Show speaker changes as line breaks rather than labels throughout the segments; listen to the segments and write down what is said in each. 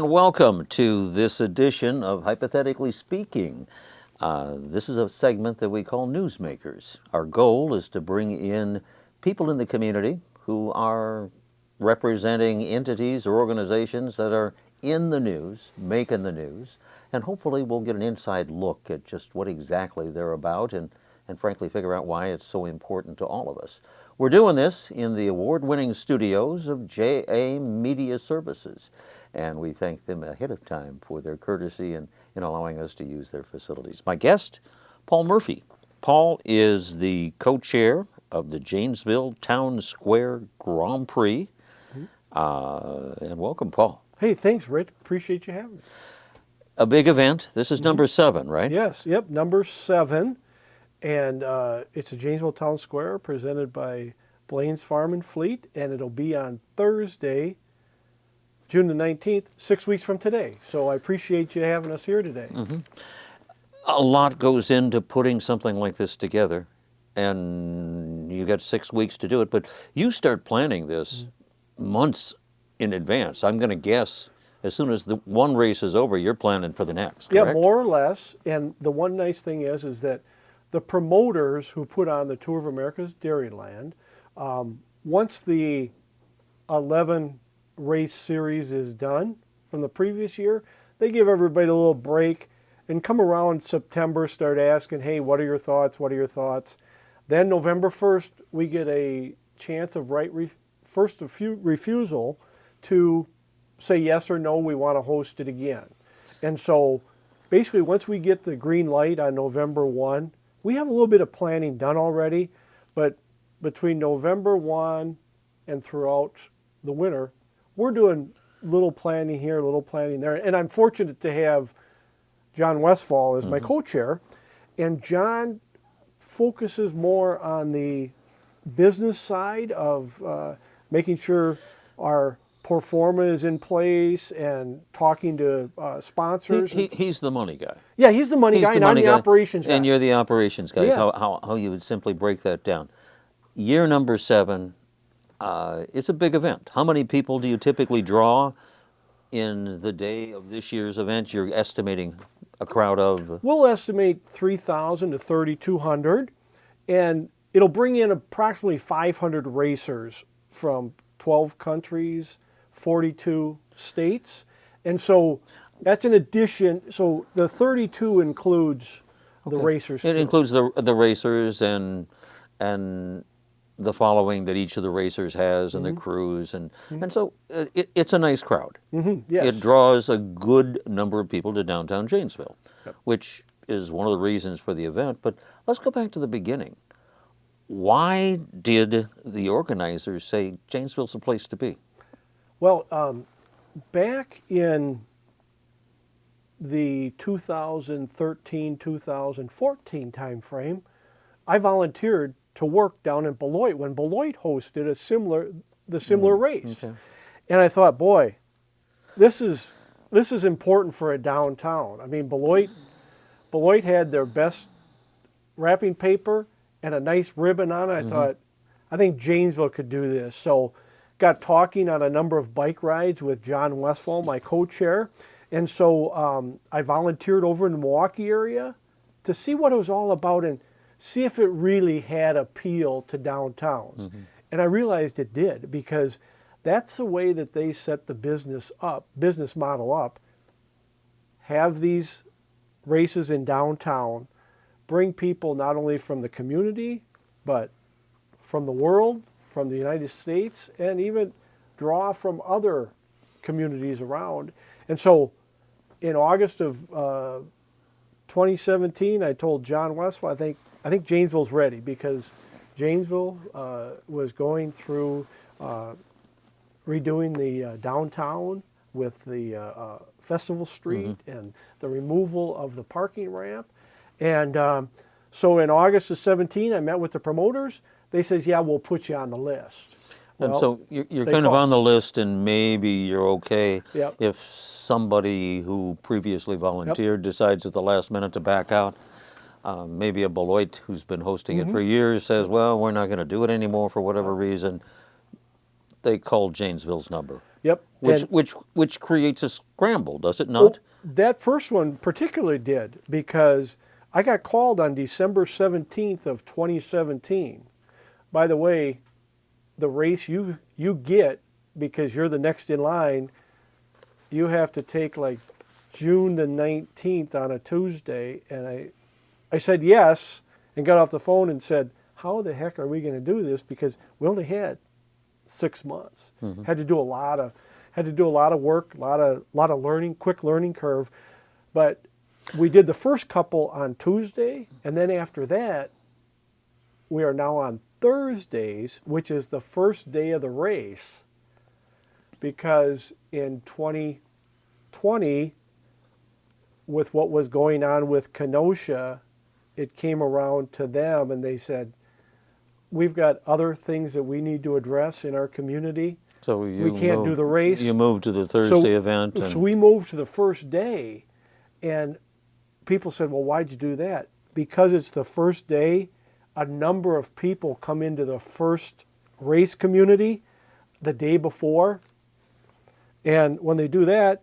and welcome to this edition of Hypothetically Speaking. This is a segment that we call Newsmakers. Our goal is to bring in people in the community who are representing entities or organizations that are in the news, making the news, and hopefully we'll get an inside look at just what exactly they're about and frankly figure out why it's so important to all of us. We're doing this in the award-winning studios of JATVMedia Services, and we thank them ahead of time for their courtesy in allowing us to use their facilities. My guest, Paul Murphy. Paul is the co-chair of the Janesville Town Square Gran Prix. And welcome, Paul.
Hey, thanks, Rick. Appreciate you having me.
A big event. This is number 7, right?
Yes, yep, number 7. And it's a Janesville Town Square presented by Blaine's Farm and Fleet, and it'll be on Thursday, June the 19th, 6 weeks from today. So I appreciate you having us here today.
A lot goes into putting something like this together, and you got 6 weeks to do it, but you start planning this months in advance. I'm going to guess as soon as the one race is over, you're planning for the next, correct?
Yeah, more or less. And the one nice thing is that the promoters who put on the Tour of America's Dairyland, once the 11 race series is done from the previous year, they give everybody a little break and come around September, start asking, hey, what are your thoughts? What are your thoughts? Then November 1st, we get a chance of first refusal to say yes or no, we want to host it again. And so basically once we get the green light on November 1, we have a little bit of planning done already, but between November 1 and throughout the winter, we're doing little planning here, little planning there. And I'm fortunate to have John Westfall as my co-chair. And John focuses more on the business side of making sure our pro forma is in place and talking to sponsors.
He's the money guy.
Yeah, he's the money guy, and I'm the operations guy.
And you're the operations guy.
Yeah.
So how you would simply break that down. Year number 7, it's a big event. How many people do you typically draw in the day of this year's event? You're estimating a crowd of?
We'll estimate 3,000 to 3,200, and it'll bring in approximately 500 racers from 12 countries, 42 states. And so that's an addition. So the 32 includes the racers.
It includes the racers and the following that each of the racers has and the crews. And so it's a nice crowd.
Yes.
It draws a good number of people to downtown Janesville, which is one of the reasons for the event. But let's go back to the beginning. Why did the organizers say Janesville's the place to be?
Well, back in the 2013-2014 timeframe, I volunteered to work down in Beloit when Beloit hosted a similar race. Okay. And I thought, boy, this is important for a downtown. I mean, Beloit had their best wrapping paper and a nice ribbon on it. I thought, I think Janesville could do this. So got talking on a number of bike rides with John Westfall, my co-chair. And so I volunteered over in the Milwaukee area to see what it was all about and see if it really had appeal to downtowns. And I realized it did, because that's the way that they set the business model up. Have these races in downtown, bring people not only from the community, but from the world, from the United States, and even draw from other communities around. And so in August of 2017, I told John Westfall, I think Janesville's ready, because Janesville was going through redoing the downtown with the Festival Street and the removal of the parking ramp. And so in August of 17, I met with the promoters. They says, yeah, we'll put you on the list.
And
well,
so you're kind of on the list, and maybe you're okay if somebody who previously volunteered decides at the last minute to back out. Maybe a Beloit who's been hosting it for years says, well, we're not going to do it anymore for whatever reason. they call Janesville's number,
Yep.
which
And
which creates a scramble, does it
well,
not?
that first one particularly did, because I got called on December 17th of 2017. By the way, the race you get, because you're the next in line, you have to take like June the 19th on a Tuesday. And I said yes, and got off the phone and said, how the heck are we going to do this? Because we only had 6 months. Had to do a lot of work, a lot of learning, quick learning curve. But we did the first couple on Tuesday, and then after that, we are now on Thursdays, which is the first day of the race. Because in 2020, with what was going on with Kenosha, it came around to them and they said, we've got other things that we need to address in our community.
So
We can't do the race.
You moved to the Thursday event.
So we moved to the first day, and people said, well, why'd you do that? Because it's the first day, a number of people come into the first race community the day before. And when they do that,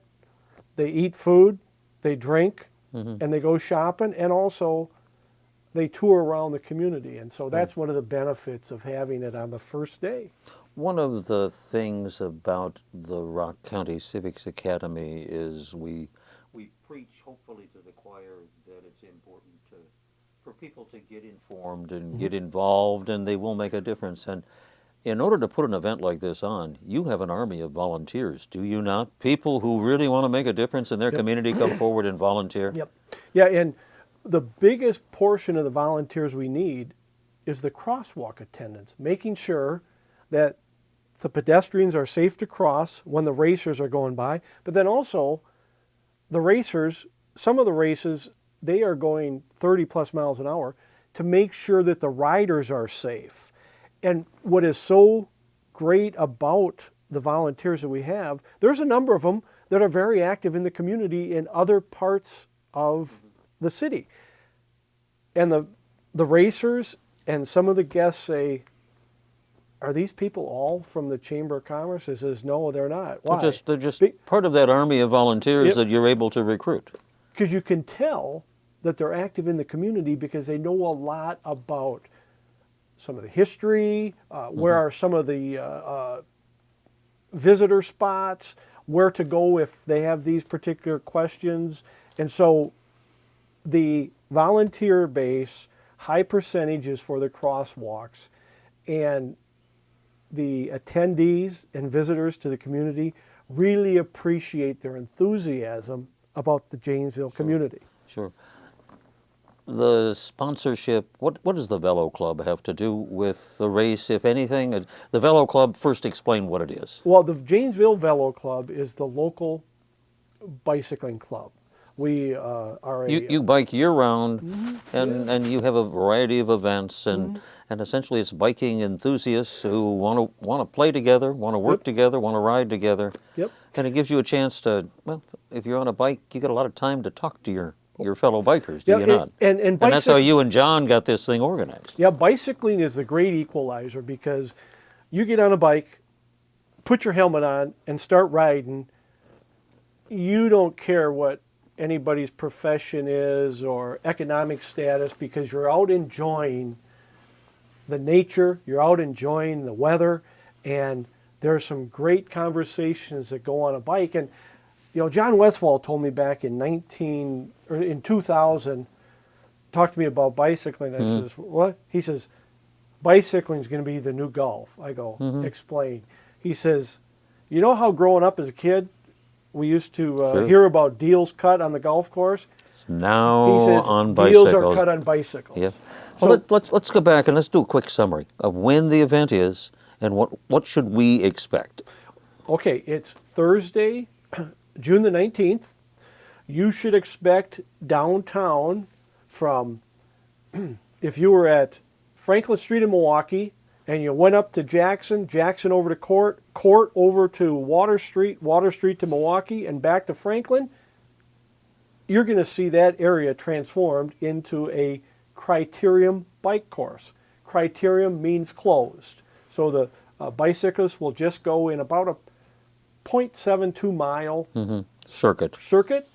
they eat food, they drink, and they go shopping, and also they tour around the community. And so that's one of the benefits of having it on the first day.
One of the things about the Rock County Civics Academy is we preach, hopefully, to the choir that it's important for people to get informed and get involved, and they will make a difference. And in order to put an event like this on, you have an army of volunteers, do you not? People who really want to make a difference in their community come forward and volunteer.
Yep. Yeah, and the biggest portion of the volunteers we need is the crosswalk attendants, making sure that the pedestrians are safe to cross when the racers are going by, but then also the racers, some of the races, they are going 30 plus miles an hour to make sure that the riders are safe. And what is so great about the volunteers that we have, there's a number of them that are very active in the community in other parts of the city. And the racers and some of the guests say, are these people all from the Chamber of Commerce? It says, no, they're not. Why?
They're just part of that army of volunteers that you're able to recruit.
Because you can tell that they're active in the community because they know a lot about some of the history, where are some of the visitor spots, where to go if they have these particular questions. And so the volunteer base, high percentages for the crosswalks, and the attendees and visitors to the community really appreciate their enthusiasm about the Janesville community.
Sure. The sponsorship, what does the Velo Club have to do with the race, if anything? The Velo Club, first explain what it is.
Well, the Janesville Velo Club is the local bicycling club. We are a...
You bike year-round, and you have a variety of events, and essentially it's biking enthusiasts who want to play together, want to work together, want to ride together.
Yep.
And it gives you a chance to, well, if you're on a bike, you got a lot of time to talk to your fellow bikers, do you not?
And
that's how you and John got this thing organized.
Yeah, bicycling is the great equalizer, because you get on a bike, put your helmet on, and start riding. You don't care what anybody's profession is or economic status, because you're out enjoying the nature, you're out enjoying the weather, and there's some great conversations that go on a bike. And you know, John Westfall told me back in 2000, talked to me about bicycling. I says, what? He says, bicycling is going to be the new golf. I go, explain. He says, you know how growing up as a kid, we used to hear about deals cut on the golf course?
Now
He says,
on bicycles.
deals are cut on bicycles.
Yep.
So,
Well, let's go back and let's do a quick summary of when the event is and what should we expect.
okay, it's Thursday, June the 19th. You should expect downtown from, if you were at Franklin Street in Milwaukee and you went up to Jackson, Jackson over to Court, Court over to Water Street to Milwaukee, and back to Franklin, you're going to see that area transformed into a criterium bike course. Criterium means closed. So the Bicyclists will just go in about a 0.72 mile
Circuit.
circuit.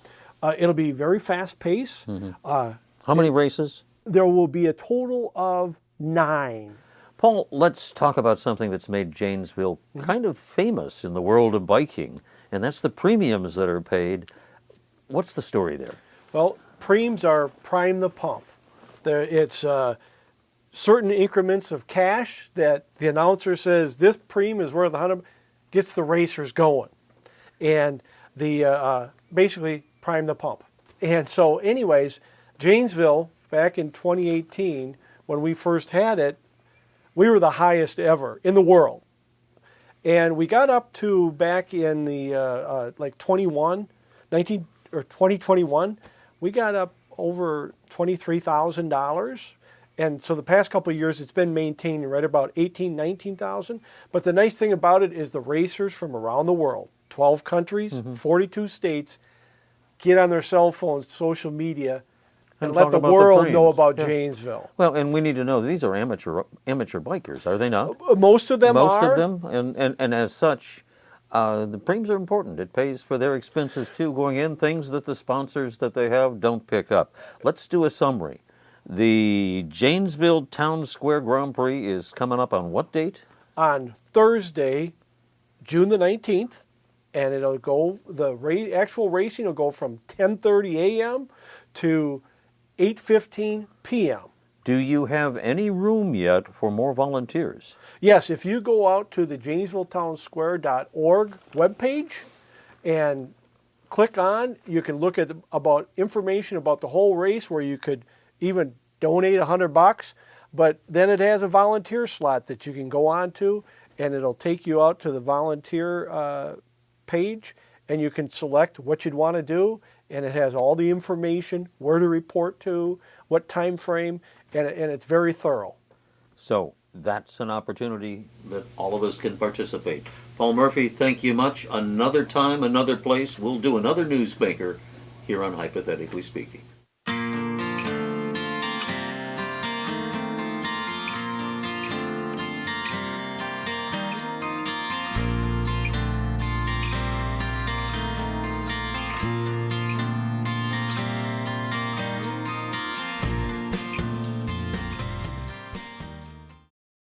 It'll be very fast pace.
How many races?
There will be a total of 9.
Paul, let's talk about something that's made Janesville kind of famous in the world of biking, and that's the premiums that are paid. What's the story there?
Well, preems are prime the pump. It's certain increments of cash that the announcer says this preem is worth 100, gets the racers going, and the basically prime the pump. And so, anyways, Janesville back in 2018, when we first had it, we were the highest ever in the world, and we got up to back in the like 2021, we got up over $23,000. And so the past couple of years, it's been maintaining right about 19,000. But the nice thing about it is the racers from around the world, 12 countries, 42 states, get on their cell phones, social media, and let the world know about Janesville.
Well, and we need to know these are amateur bikers, are they not?
Most of them are.
Most of them, and as such, the preems are important. It pays for their expenses too, going in, things that the sponsors that they have don't pick up. Let's do a summary. The Janesville Town Square Gran Prix is coming up on what date?
On Thursday, June the 19th, and it'll go, actual racing will go from 10:30 a.m. to 8:15 p.m.
Do you have any room yet for more volunteers?
Yes, if you go out to the JanesvilleTownSquare.org webpage and click on, you can look at about information about the whole race, where you could even donate $100, but then it has a volunteer slot that you can go on to, and it'll take you out to the volunteer page, and you can select what you'd want to do, and it has all the information, where to report to, what time frame, and it's very thorough.
So that's an opportunity that all of us can participate. Paul Murphy, thank you much. Another time, another place, we'll do another newsmaker here on Hypothetically Speaking.